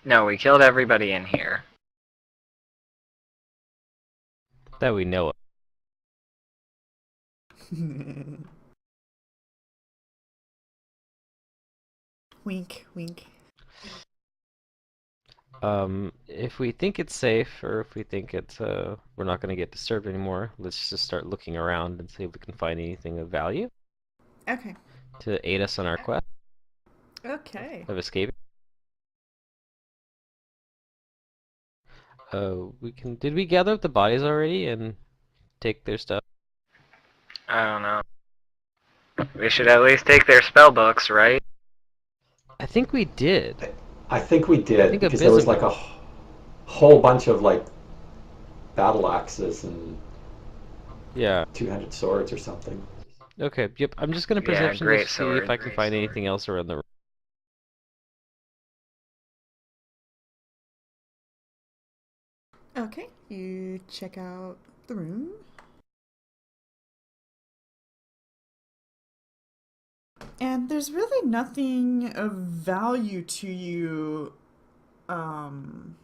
No, we killed everybody in here. That we know Wink, wink. of. If we think it's safe, or if we think it's we're not gonna get disturbed anymore, let's just start looking around and see if we can find anything of value Okay. to aid us on our quest Okay. of escaping. We can. Did we gather up the bodies already and take their stuff? I don't know. We should at least take their spell books, right? I think we did. I think we I did think because there was Abysm. like a whole bunch of like battle axes and Yeah. 200 swords or something. Okay. Yep. I'm just gonna Yeah, perception to great see if sword. I can find anything else around the room. Okay. You check out the room. And there's really nothing of value to you. Um,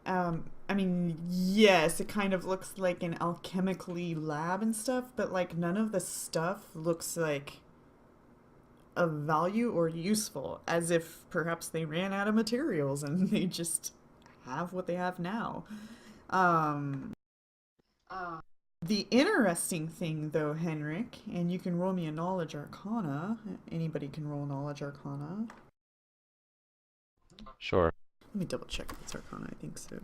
I mean, yes, it kind of looks like an alchemically lab and stuff, but like none of the stuff looks like of value or useful, as if perhaps they ran out of materials and they just have what they have now. Um, the interesting thing, though, Henrik, and you can roll me a knowledge arcana. Anybody can roll knowledge arcana. Sure. Let me double check if it's arcana. I think so.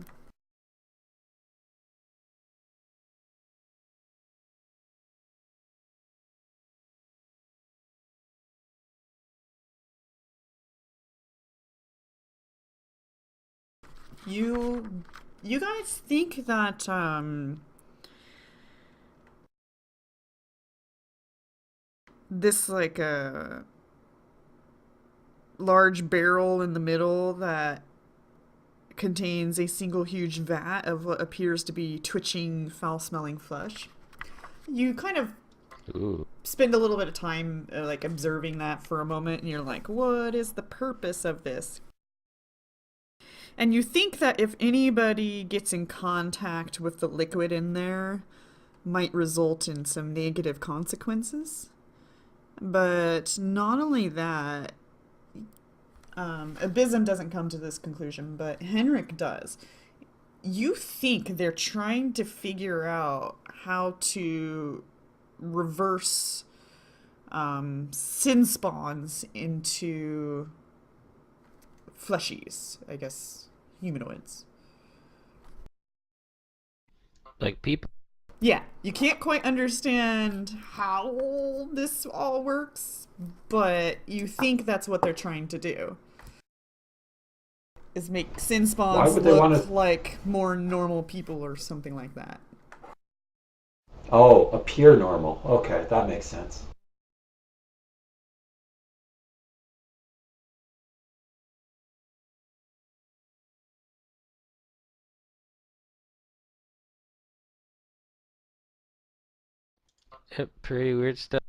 You guys think that this like a large barrel in the middle that contains a single huge vat of what appears to be twitching, foul-smelling flesh. You kind of Ooh. spend a little bit of time like observing that for a moment, and you're like, "What is the purpose of this?" And you think that if anybody gets in contact with the liquid in there, might result in some negative consequences. But not only that, Abysm doesn't come to this conclusion, but Henrik does. You think they're trying to figure out how to reverse sin spawns into fleshies, I guess, humanoids. Like people. Yeah, you can't quite understand how this all works, but you think that's what they're trying to do. Is make sin Why spawns would they want look to? like more normal people or something like that. Oh, appear normal. Okay, that makes sense. Pretty weird stuff.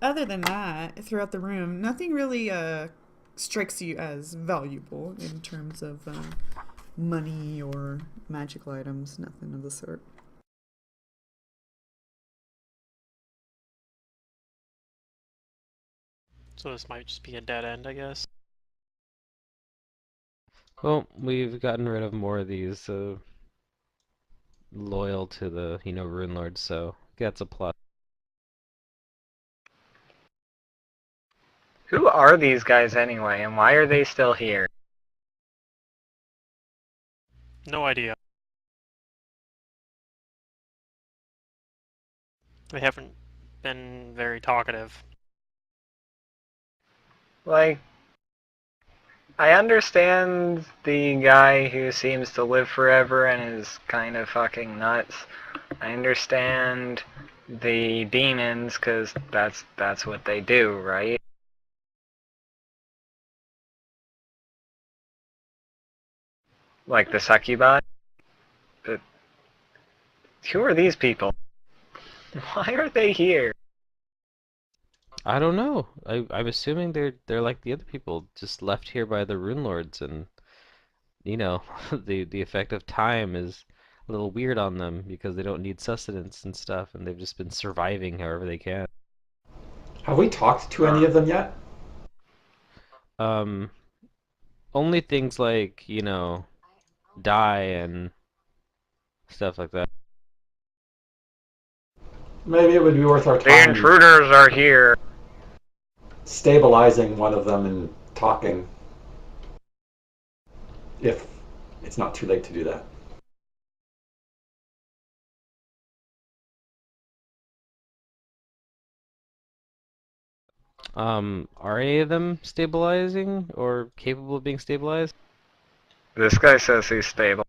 Other than that, throughout the room, nothing really strikes you as valuable in terms of money or magical items, nothing of the sort. So this might just be a dead end, I guess. Well, we've gotten rid of more of these loyal to the Runelords, so that's a plus. Who are these guys anyway, and why are they still here? No idea. They haven't been very talkative. Like, I understand the guy who seems to live forever and is kind of fucking nuts. I understand the demons, because that's what they do, right? Like the succubi. But who are these people? Why are they here? I don't know. I'm assuming they're like the other people, just left here by the Runelords, and you know, the effect of time is a little weird on them because they don't need sustenance and stuff, and they've just been surviving however they can. Have we talked to any of them yet? Um, Only things like, you know, die and stuff like that. Maybe it would be worth our The time intruders are here. stabilizing one of them and talking. If it's not too late to do that. Are any of them stabilizing or capable of being stabilized? This guy says he's stable.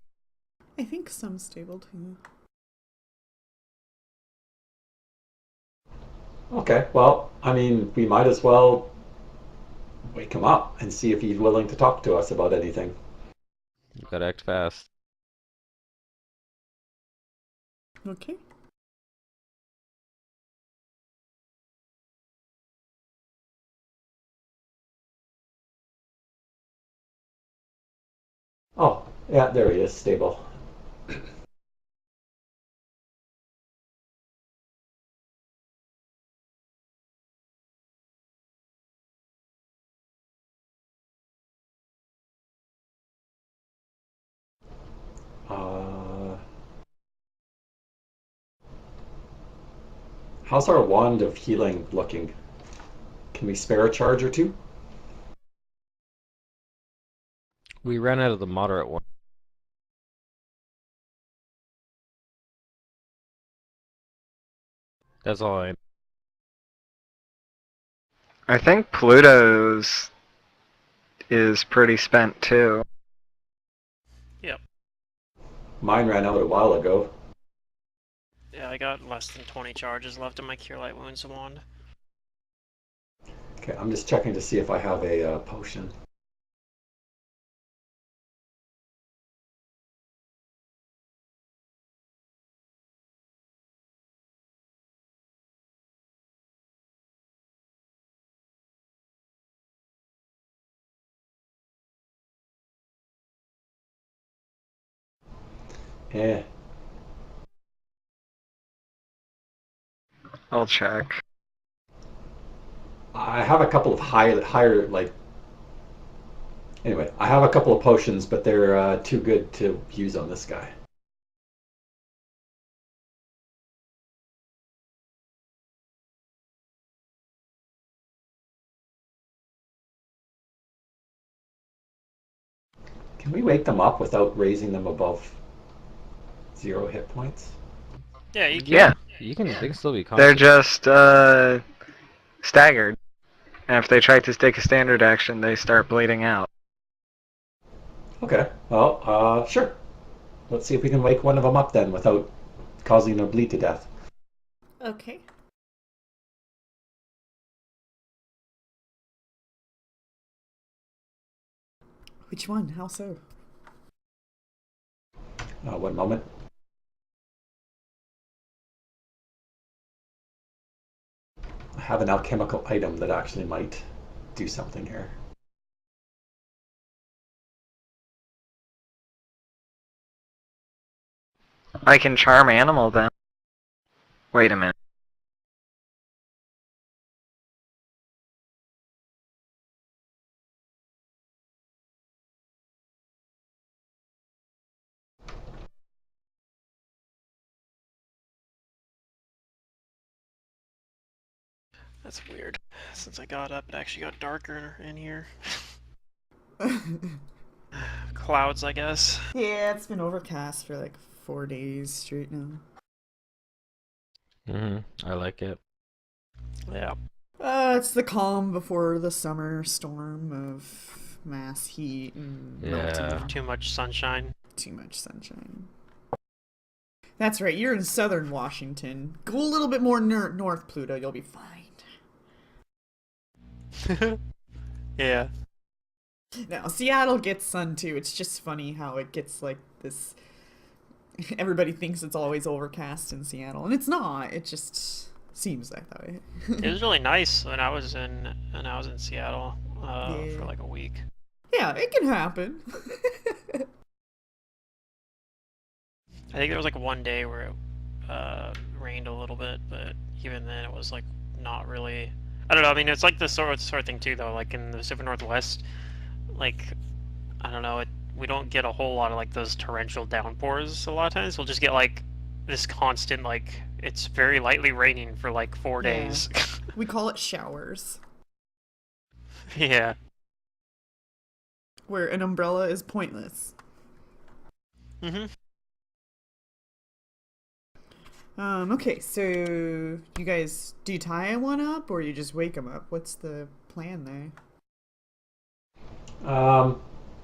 I think some stable too. Okay, well, I mean, we might as well wake him up and see if he's willing to talk to us about anything. You gotta act fast. Okay. Oh, yeah, there he is, stable. Uh, how's our wand of healing looking? Can we spare a charge or two? We ran out of the moderate one. That's all I. I think Pluto's is pretty spent too. Yep. Mine ran out a while ago. Yeah, I got less than 20 charges left in my Cure Light Wounds wand. Okay, I'm just checking to see if I have a potion. Eh, I'll check. I have a couple of higher, like. Anyway, I have a couple of potions, but they're too good to use on this guy. Can we wake them up without raising them above 0 hit points? Yeah, you can. Yeah, You can. They can still be they're conscious. just staggered. And if they try to take a standard action, they start bleeding out. Okay, well, sure. Let's see if we can wake one of them up then without causing them to bleed to death. Okay. Which one? How so? 1 moment. I have an alchemical item that actually might do something here. I can charm animal then. Wait a minute. That's weird. Since I got up, it actually got darker in here. Clouds, I guess. Yeah, it's been overcast for like 4 days straight now. I like it. Yeah. It's the calm before the summer storm of mass heat and Yeah. Too much sunshine. too much sunshine. That's right, you're in southern Washington. Go a little bit more north, Pluto, you'll be fine. Yeah. Now, Seattle gets sun too. It's just funny how it gets like this Everybody thinks it's always overcast in Seattle, and it's not. It just seems like that way. It was really nice when I was in Seattle Yeah. for like a week. Yeah, it can happen. I think there was like one day where it rained a little bit, but even then it was like not really. I don't know. I mean, it's like the sort of thing too, though. Like in the Pacific Northwest, like I don't know, we don't get a whole lot of like those torrential downpours. A lot of times, we'll just get like this constant like it's very lightly raining for like 4 Yeah. days. We call it showers, Yeah. where an umbrella is pointless. Mhm. Okay, so you guys, do you tie one up or you just wake them up? What's the plan there?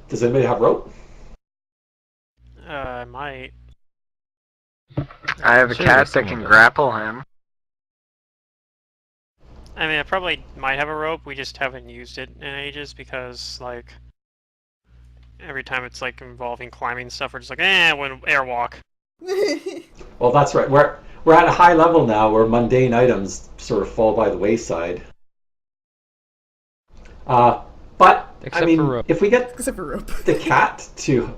Does anybody have rope? I might. I have a Sure, cat that someone can does. grapple him. I mean, I probably might have a rope. We just haven't used it in ages because like every time it's like involving climbing stuff, we're just like, when airwalk. Well, that's right. We're at a high level now where mundane items sort of fall by the wayside. But Except I mean, for rope. if we get Except for rope. the cat to,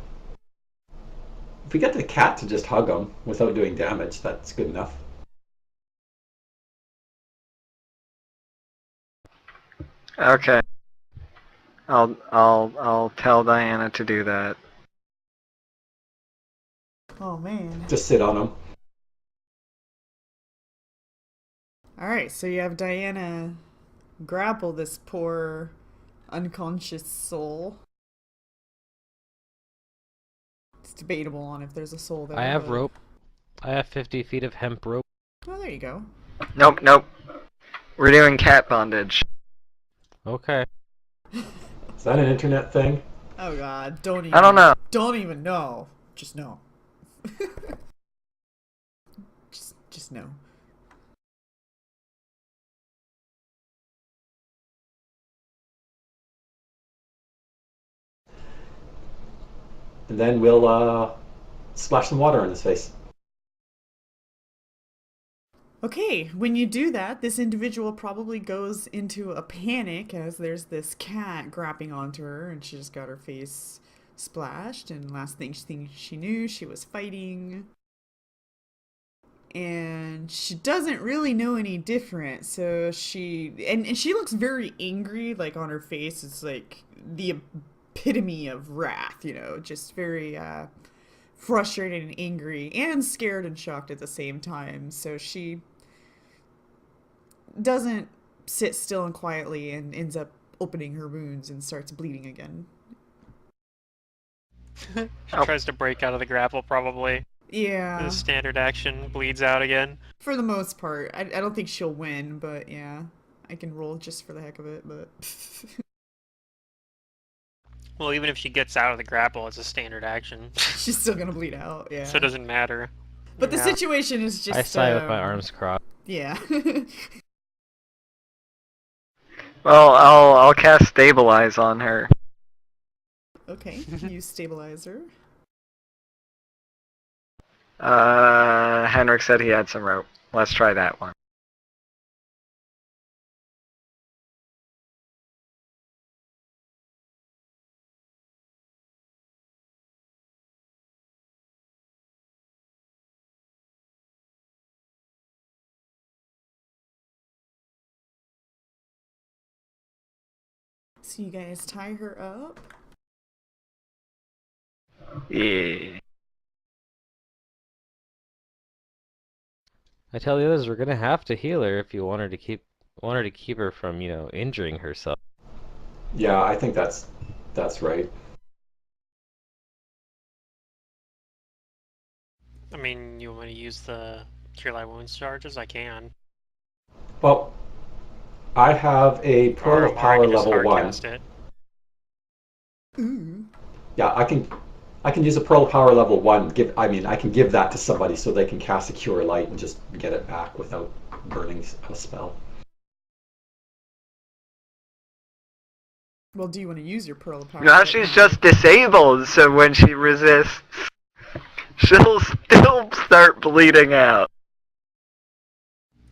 if we get the cat to just hug him without doing damage, that's good enough. Okay. I'll tell Diana to do that. Oh man. Just sit on him. Alright, so you have Diana grapple this poor unconscious soul. It's debatable on if there's a soul there. I have but- rope. I have 50 feet of hemp rope. Oh, there you go. Nope, nope. We're doing cat bondage. Okay. Is that an internet thing? Oh god, don't even. I don't know. Don't even know. Just know. just know. And then we'll splash some water on his face. Okay, when you do that, this individual probably goes into a panic as there's this cat grabbing onto her and she just got her face splashed, and last thing she knew, she was fighting. And she doesn't really know any different, so and she looks very angry, like on her face it's like the epitome of wrath, just very frustrated and angry and scared and shocked at the same time. So she doesn't sit still and quietly and ends up opening her wounds and starts bleeding again. She tries to break out of the grapple, probably. Yeah. The standard action bleeds out again. For the most part. I don't think she'll win, but yeah. I can roll just for the heck of it, but... Well, even if she gets out of the grapple, it's a standard action. She's still gonna bleed out, yeah. So it doesn't matter. But the Yeah. situation is just... I sigh with my arms crossed. Yeah. Well, I'll cast stabilize on her. Okay, use stabilizer. Henrik said he had some rope. Let's try that one. So you guys tie her up. Yeah. I tell the others we're gonna have to heal her if you want her to keep her from, injuring herself. Yeah, I think that's right. I mean, you want me to use the Cure Light Wounds charges? I can. Well, I have a Pearl of Or I Power can just level 1. hardcast it. Ooh. Yeah, I can use a Pearl of Power level 1. I can give that to somebody so they can cast a Cure Light and just get it back without burning a spell. Well, do you want to use your Pearl of Power? Now right she's now? just disabled, so when she resists She'll still start bleeding out.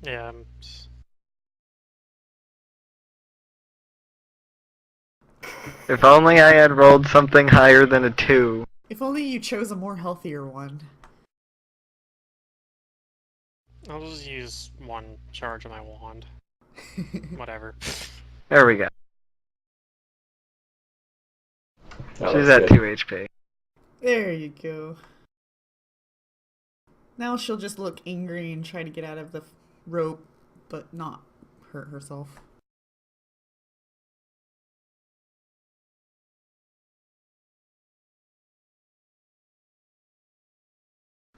Yeah, If only I had rolled something higher than a 2. If only you chose a more healthier one. I'll just use one charge of my wand. Whatever. There we go. That She's looks at good. 2 HP. There you go. Now she'll just look angry and try to get out of the rope, but not hurt herself.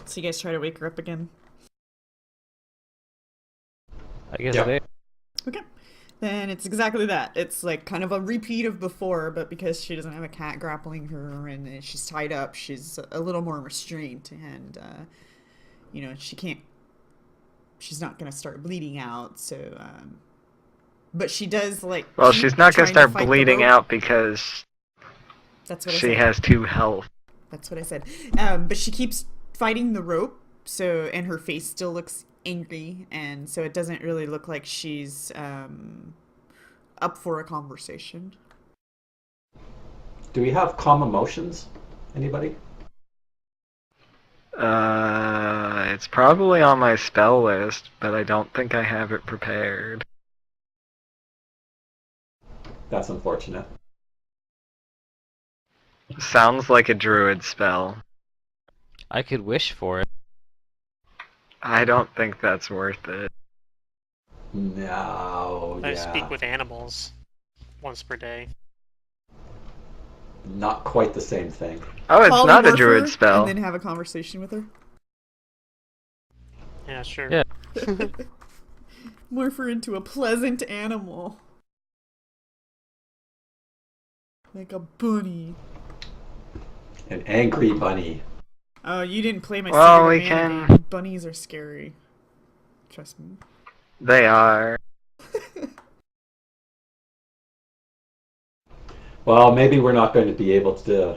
So you guys try to wake her up again? I guess Yep. they. Okay. Then it's exactly that. It's like kind of a repeat of before, but because she doesn't have a cat grappling her and she's tied up, she's a little more restrained and, she can't, she's not going to start bleeding out, so, but she does, like, Well, keep she's not going to trying start fight the bleeding rope. out because That's what I she said. has 2 health. That's what I said. But she keeps fighting the rope, so, and her face still looks angry, and so it doesn't really look like she's up for a conversation. Do we have calm emotions? Anybody? It's probably on my spell list, but I don't think I have it prepared. That's unfortunate. Sounds like a druid spell. I could wish for it. I don't think that's worth it. No, I yeah. speak with animals once per day. Not quite the same thing. Oh, it's not a Polymorph druid her spell. and then have a conversation with her. Yeah, sure. Yeah. Morph her into a pleasant animal. Like a bunny. An angry bunny. Oh, you didn't play my Well, Secret we of Mana can- game. Bunnies are scary. Trust me. They are. Well, maybe we're not going to be able to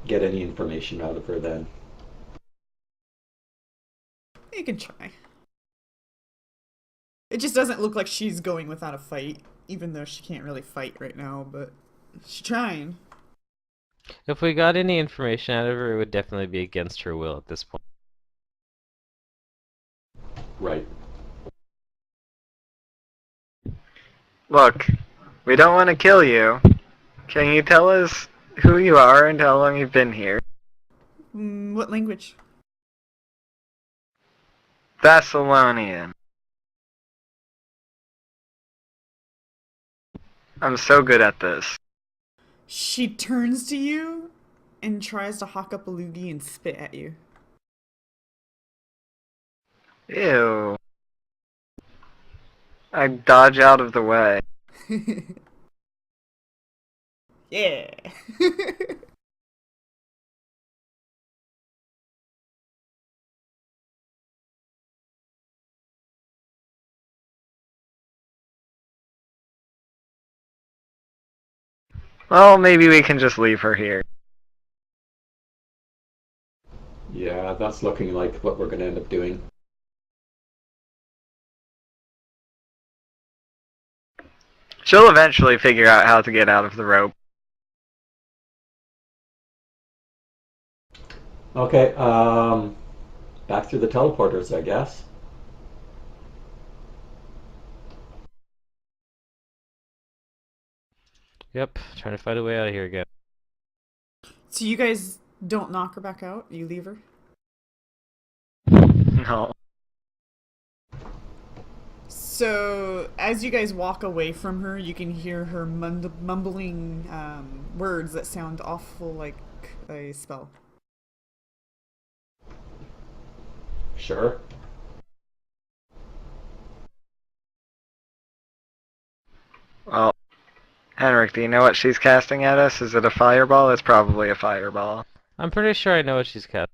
get any information out of her then. You can try. It just doesn't look like she's going without a fight, even though she can't really fight right now, but she's trying. If we got any information out of her, it would definitely be against her will at this point. Right. Look, we don't want to kill you. Can you tell us who you are and how long you've been here? What language? Thessalonian. I'm so good at this. She turns to you and tries to hawk up a loogie and spit at you. Ew. I dodge out of the way. Yeah. Well, maybe we can just leave her here. Yeah, that's looking like what we're going to end up doing. She'll eventually figure out how to get out of the rope. Okay, back through the teleporters, I guess. Yep, trying to find a way out of here again. So you guys don't knock her back out? You leave her? No. So, as you guys walk away from her, you can hear her mumbling words that sound awful like a spell. Sure. Well, Henrik, do you know what she's casting at us? Is it a fireball? It's probably a fireball. I'm pretty sure I know what she's cast.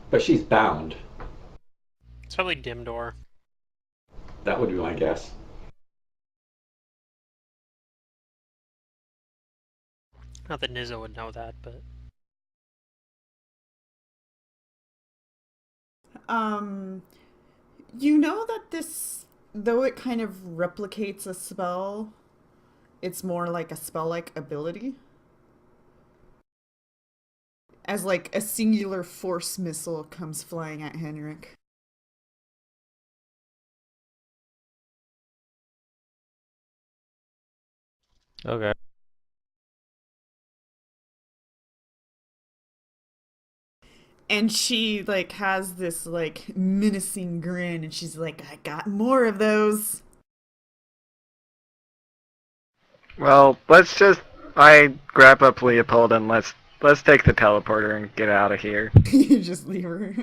But she's bound. It's probably dim door. That would be my guess. Not that Nizzo would know that, but Um, you know that this, though it kind of replicates a spell, it's more like a spell-like ability. As like a singular force missile comes flying at Henrik. Okay. And she like has this like menacing grin and she's like, I got more of those. Well, I grab up Leopold and let's take the teleporter and get out of here. You just leave her.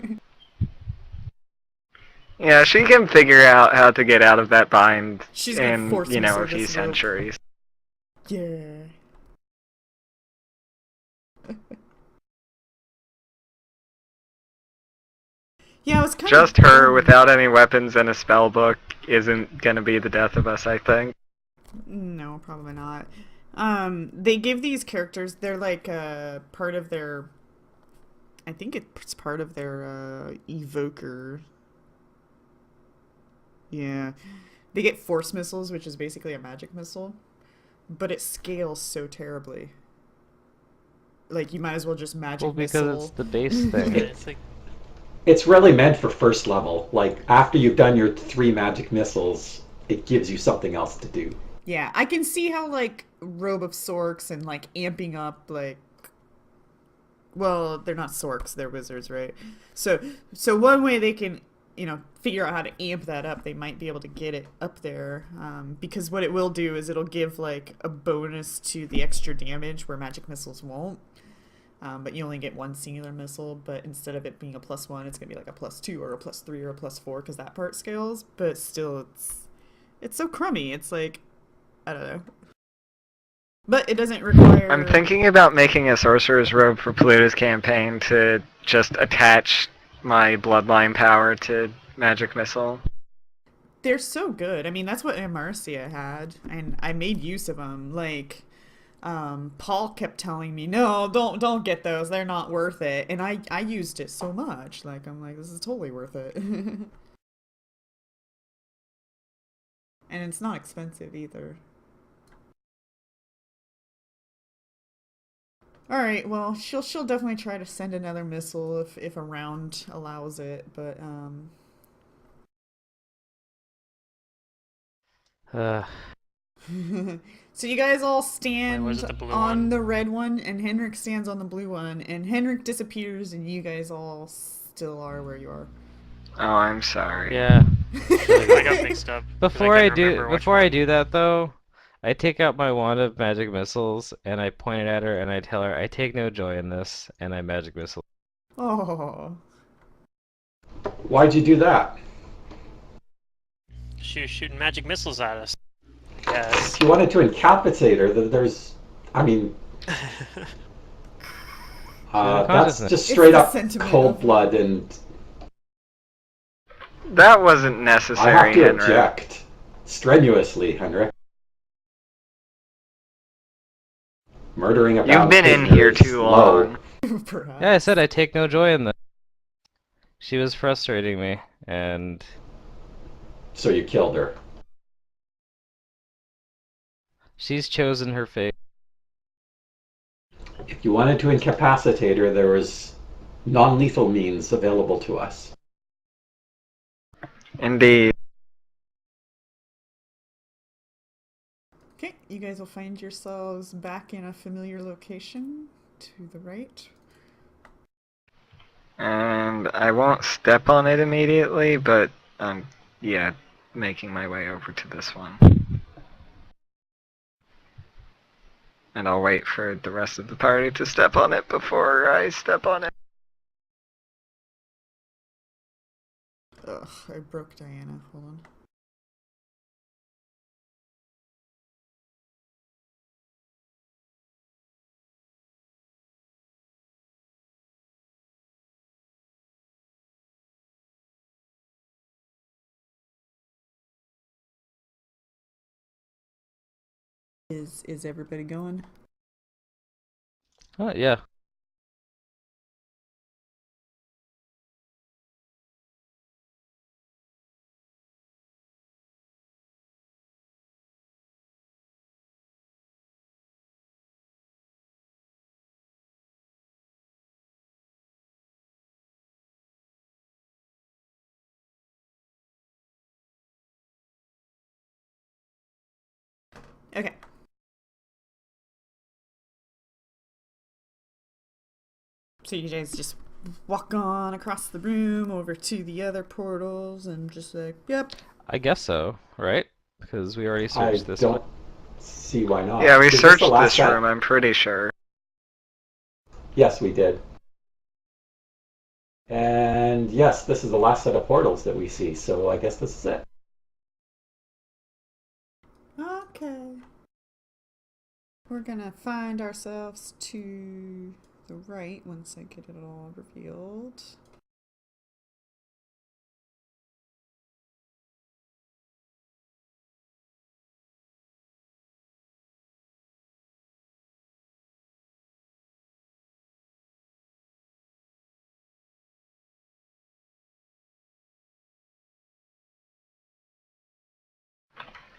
Yeah, she can figure out how to get out of that bind She's gonna in, force a missile few this rope. centuries. Yeah. Yeah, I was kind Just of her bummed. without any weapons and a spell book isn't gonna be the death of us, I think. No, probably not. They give these characters, they're like part of their, I think it's part of their evoker. Yeah. They get force missiles, which is basically a magic missile, but it scales so terribly. Like, you might as well just magic Well, because missile. it's the base Yeah, thing. it's like It's really meant for first level. Like after you've done your 3 magic missiles, it gives you something else to do. Yeah, I can see how, like, Robe of Sorks and, like, amping up, like, well, they're not Sorks, they're wizards, right? So one way they can, figure out how to amp that up, they might be able to get it up there, because what it will do is it'll give, like, a bonus to the extra damage where magic missiles won't. But you only get one singular missile, but instead of it being a +1, it's gonna be like a +2 or a +3 or a +4 because that part scales. But still, it's so crummy. It's like, I don't know. But it doesn't require. I'm thinking about making a sorcerer's robe for Pluto's campaign to just attach my bloodline power to magic missile. They're so good. I mean, that's what Emercia had, and I made use of them. Like, Paul kept telling me, "No, don't get those. They're not worth it." And I used it so much. Like, I'm like, this is totally worth it. And it's not expensive either. All right. Well, she'll definitely try to send another missile if a round allows it. But Uh, so you guys all Wait, stand was it the blue on one? the red one, and Henrik stands on the blue one, and Henrik disappears, and you guys all still are where you are. Oh, I'm sorry. yeah. I got mixed up. 'Cause Before couldn't I do remember which before I one. do that though, I take out my wand of magic missiles and I point it at her and I tell her I take no joy in this and I magic missile. Oh. Why'd you do that? She was shooting magic missiles at us. Yes. If you wanted to incapacitate her, there's, I mean, that's Consciousness. just It's straight the up sentiment cold of- blood, and That wasn't I necessary, have to Henrik. object strenuously, Henrik. Murdering a You've been in prisoner here is too low. long. Perhaps. Yeah, I said I take no joy in this. She was frustrating me and So you killed her. she's chosen her fate. If you wanted to incapacitate her, there was non-lethal means available to us. Indeed. Okay, you guys will find yourselves back in a familiar location to the right. And I won't step on it immediately, but yeah, making my way over to this one. And I'll wait for the rest of the party to step on it before I step on it. Ugh, I broke Diana. Hold on. Is everybody going? Oh yeah. Okay. So you guys just walk on across the room over to the other portals and just like, yep. I guess so, right? Because we already I searched this don't one. see why not. Yeah, we Is this the searched last this set? room, I'm pretty sure. Yes, we did. And yes, this is the last set of portals that we see, so I guess this is it. Okay. We're gonna find ourselves to the right once I get it all revealed.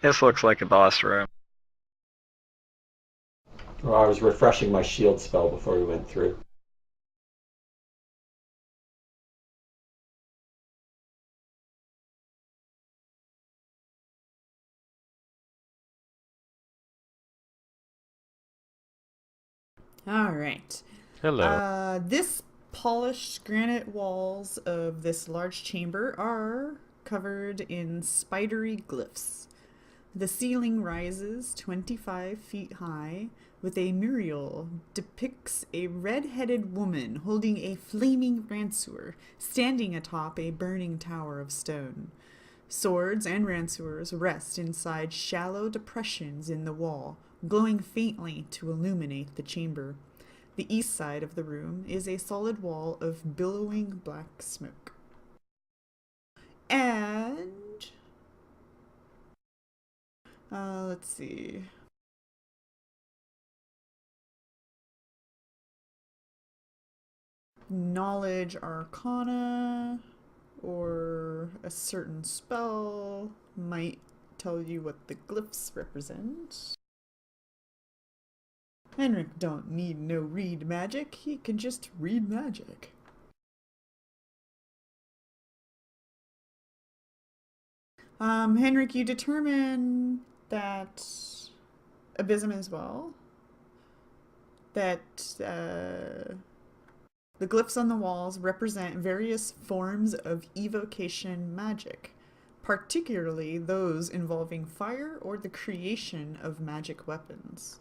This looks like a boss room. Well, I was refreshing my shield spell before we went through. All right. Hello. This polished granite walls of this large chamber are covered in spidery glyphs. The ceiling rises 25 feet high with a mural depicts a red-headed woman holding a flaming ranseur standing atop a burning tower of stone. Swords and ranseurs rest inside shallow depressions in the wall, glowing faintly to illuminate the chamber. The east side of the room is a solid wall of billowing black smoke. And let's see. Knowledge Arcana or a certain spell might tell you what the glyphs represent. Henrik don't need no read magic, he can just read magic. Henrik, you determine that Abysm as well. That the glyphs on the walls represent various forms of evocation magic, particularly those involving fire or the creation of magic weapons.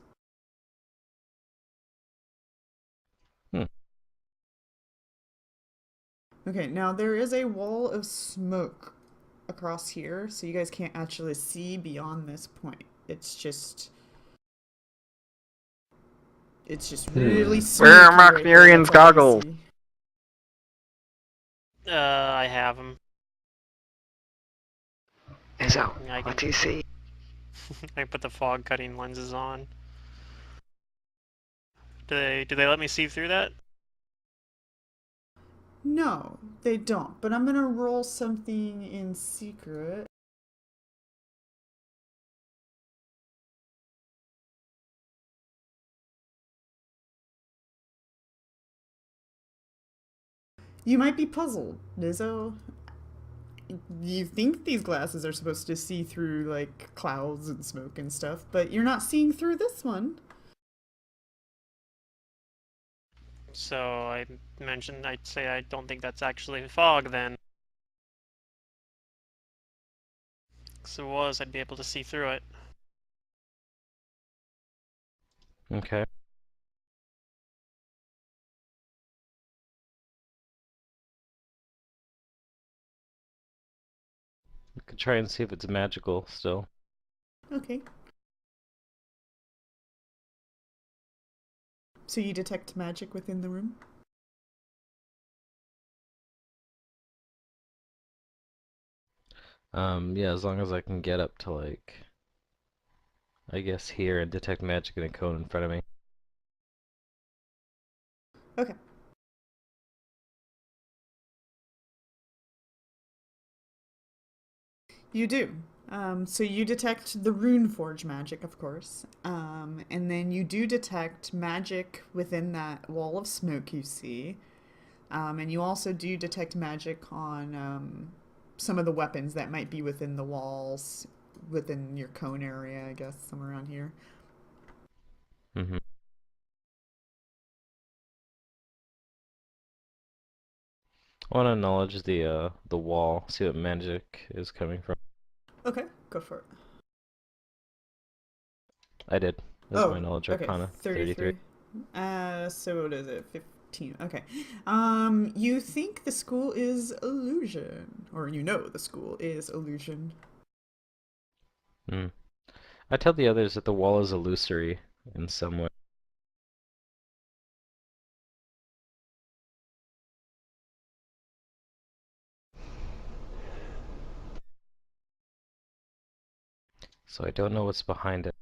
Okay, now there is a wall of smoke across here, so you guys can't actually see beyond this point. It's just really smoky. Where are Mark right there. Murion's That's all you goggles? see. I have them. Izzo, I what can do you see? I put the fog cutting lenses on. Do they let me see through that? No, they don't. But I'm gonna roll something in secret. You might be puzzled, Nizzo. You think these glasses are supposed to see through, like, clouds and smoke and stuff, but you're not seeing through this one. So I'd say I don't think that's actually fog then. Because if it was, I'd be able to see through it. Okay. We could try and see if it's magical still. Okay. So you detect magic within the room? Yeah, as long as I can get up to, like, I guess here and detect magic in a cone in front of me. Okay. You do. So you detect the rune forge magic, of course. And then you do detect magic within that wall of smoke you see. And you also do detect magic on some of the weapons that might be within the walls within your cone area, I guess, somewhere around here. Mm-hmm. I want to acknowledge the wall, see what magic is coming from. Okay, go for it. I did. This is my Oh, knowledge okay, arcana. 33. So what is it? 15. Okay. You think the school is illusion, or you know the school is illusion. Hmm. I tell the others that the wall is illusory in some way. So I don't know what's behind it.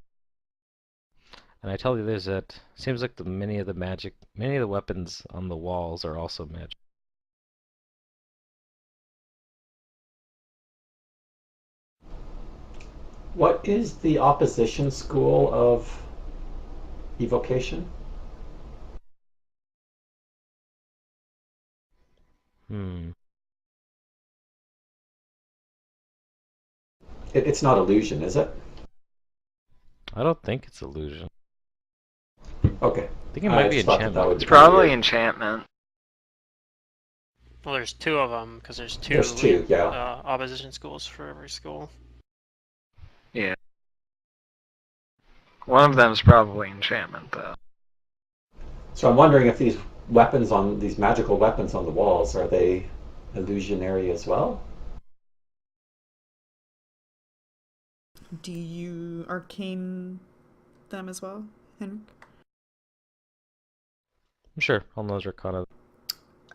And I tell the others that it seems like many of the weapons on the walls are also magic. What is the opposition school of evocation? Hmm. It's not illusion, is it? I don't think it's illusion. Okay. I think it might be just thought that enchantment. would It's be probably weird. enchantment. Well, there's two of them because there's two. There's two, yeah. Opposition schools for every school. Yeah. One of them's probably enchantment, though. So I'm wondering if these magical weapons on the walls, are they illusionary as well? Do you arcane them as well, Henrik? Sure, I'll know arcana.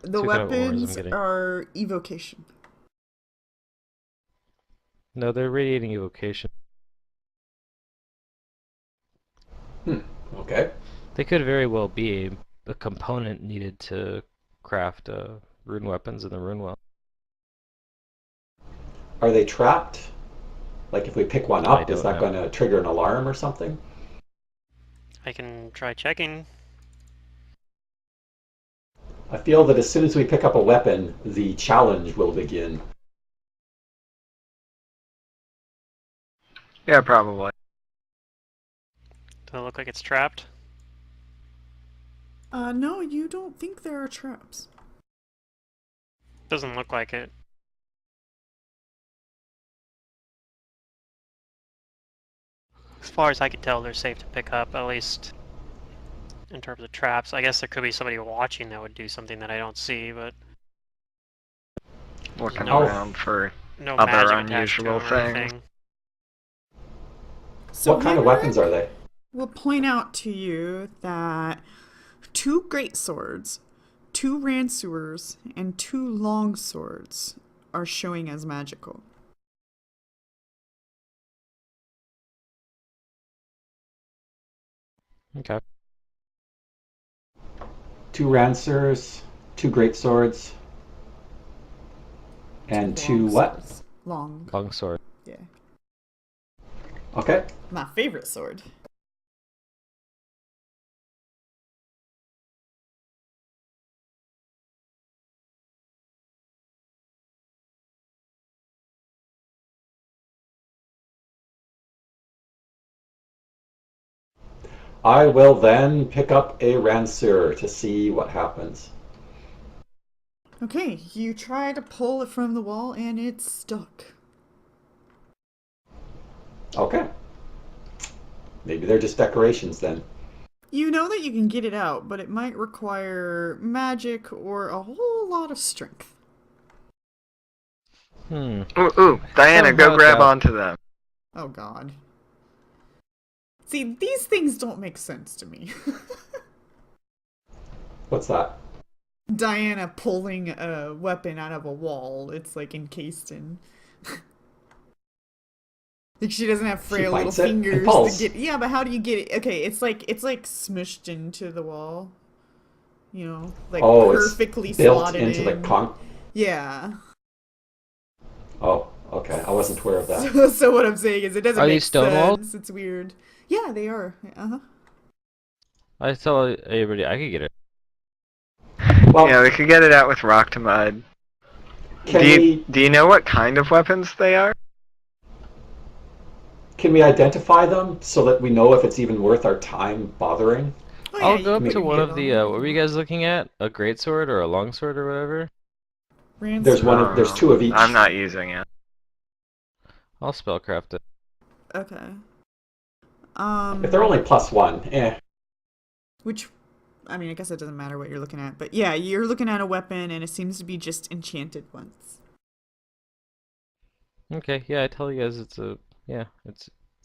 The See what kind of auras I'm weapons getting. are evocation. No, they're radiating evocation. Okay. They could very well be a component needed to craft rune weapons in the rune well. Are they trapped? Like if we pick one I up, is don't that know. going to trigger an alarm or something? I can try checking. I feel that as soon as we pick up a weapon, the challenge will begin. Yeah, probably. Does it look like it's trapped? No, you don't think there are traps. Doesn't look like it. As far as I can tell, they're safe to pick up, at least in terms of traps. I guess there could be somebody watching that would do something that I don't see, but Looking No. around for no other magic attached to unusual them or things. anything. So What kind of weapons are they? We'll point out to you that 2 great swords, 2 ransewers, and 2 long swords are showing as magical. Okay. 2 Rancers, 2 Great Swords, and 2 what? Swords. Long. Longsword. Yeah. Okay. My favorite sword. I will then pick up a Rancer to see what happens. Okay, you try to pull it from the wall and it's stuck. Okay. Maybe they're just decorations then. You know that you can get it out, but it might require magic or a whole lot of strength. Hmm. Ooh, Diana, Somehow go grab that- onto them. Oh god. See, these things don't make sense to me. What's that? Diana pulling a weapon out of a wall. It's like encased in. Like she doesn't have frail little bites it and fingers pulls. to get. Yeah, but how do you get it? Okay, it's like smushed into the wall. You know, like Oh, perfectly it's built slotted into in. the Yeah. Oh, okay. I wasn't aware of that. So what I'm saying is, it doesn't Are make these stone walls? sense. It's weird. Yeah, they are. Uh-huh. I tell everybody I could get it. Well, Yeah, we could get it out with rock to mud. can Do we? you know what kind of weapons they are? Can we identify them so that we know if it's even worth our time bothering? Oh yeah, I'll you go up can to one get of on the, them if what you were you want. guys looking at? A greatsword or a longsword or whatever? There's one. Ransom. There's two of each. I'm not using it. I'll spellcraft it. Okay. If they're only +1, Which, I mean, I guess it doesn't matter what you're looking at, but yeah, you're looking at a weapon, and it seems to be just enchanted once. Okay, yeah, I tell you guys yeah,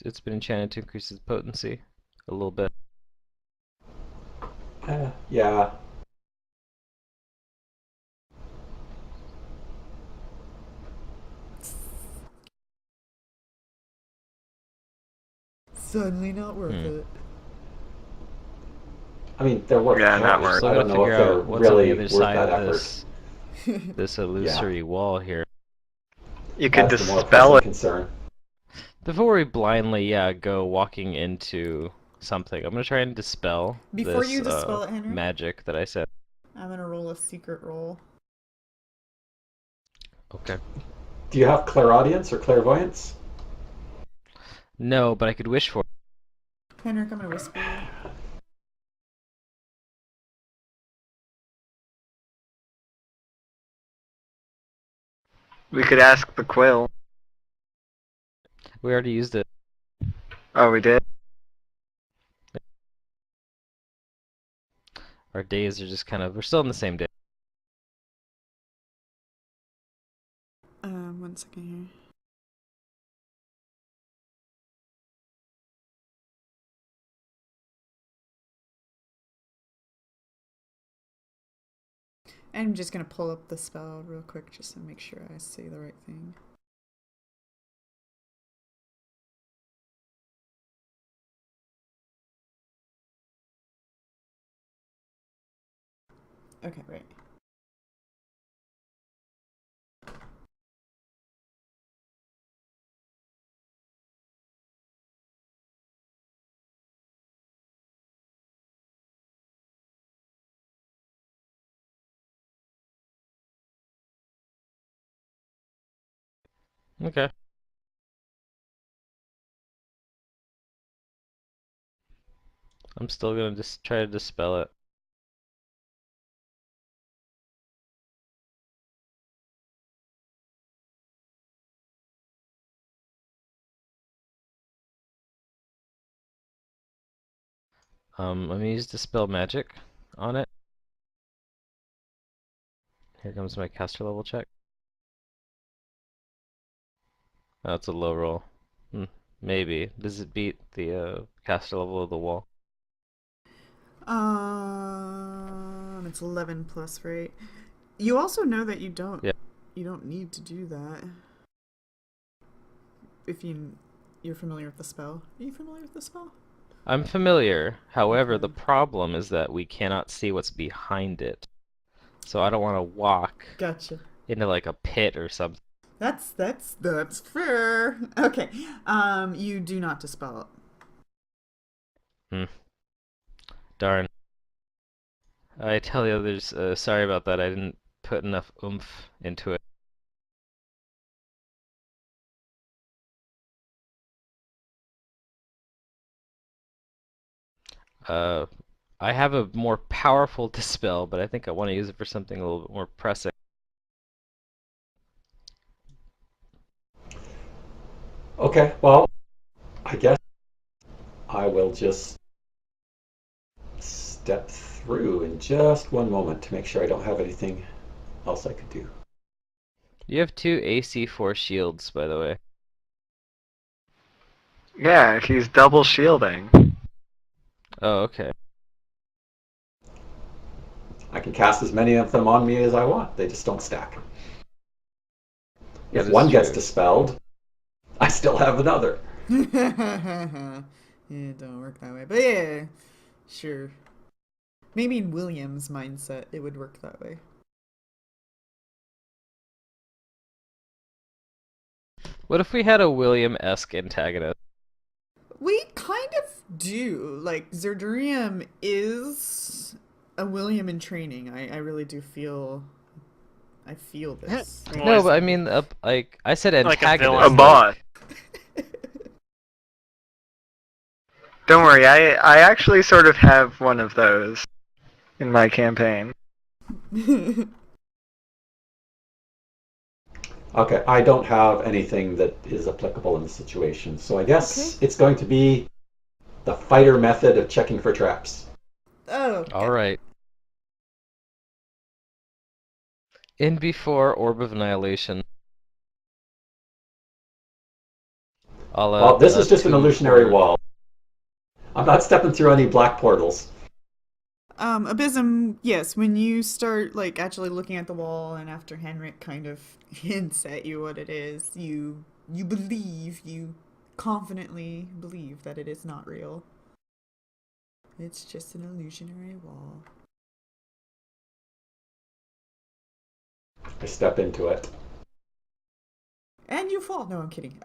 it's been enchanted to increase its potency a little bit. yeah. Suddenly not worth Hmm. it. I mean, they're worth Yeah, not cash. worth Still I gotta don't know if figure they're out what's on the really other worth side that of effort. this Yeah, illusory wall here. You could that's the more dispel pressing it. concern. Before we blindly, yeah, go walking into something, I'm gonna try and dispel Before this you dispel it, Henry, magic that I said. I'm gonna roll a secret roll. Okay. Do you have clairaudience or clairvoyance? No, but I could wish for it. Henrik, I'm gonna whisper you. We could ask the quill. We already used it. Oh, we did? Our days are just kind of, we're still in the same day. 1 second here. I'm just gonna pull up the spell real quick just to make sure I say the right thing. Okay, right. Okay. I'm still gonna just try to dispel it. I'm gonna use dispel magic on it. Here comes my caster level check. Oh, it's a low roll. Hmm, maybe. Does it beat the caster level of the wall? It's 11 plus, right? You also know that you don't Yeah. need to do that if you're familiar with the spell. Are you familiar with the spell? I'm familiar. However, Okay. the problem is that we cannot see what's behind it. So I don't want to walk Gotcha. into like a pit or something. That's fair. Okay. You do not dispel it. Hmm. Darn. I tell the others, sorry about that. I didn't put enough oomph into it. Uh, I have a more powerful dispel, but I think I want to use it for something a little bit more pressing. Okay, well, I guess I will just step through in just one moment to make sure I don't have anything else I could do. You have 2 AC4 shields, by the way. Yeah, he's double shielding. Oh, okay. I can cast as many of them on me as I want. They just don't stack. That If is one gets true. dispelled, I still have another. Yeah, it don't work that way. But yeah, sure. Maybe in William's mindset, it would work that way. What if we had a William-esque antagonist? We kind of do. Like, Zerdurium is a William in training. I really do feel. I feel this. No, but I mean, like, I said Like a antagonist. villain. A boss. Don't worry, I actually sort of have one of those in my campaign. Okay, I don't have anything that is applicable in the situation, so I guess Okay. it's going to be the fighter method of checking for traps. Oh, All right. In before Orb of Annihilation. I'll Well, add this is just an two illusionary horror. wall. I'm not stepping through any black portals. Abysm, yes, when you start, like, actually looking at the wall and after Henrik kind of hints at you what it is, you confidently believe that it is not real. It's just an illusionary wall. I step into it. And you fall. No, I'm kidding.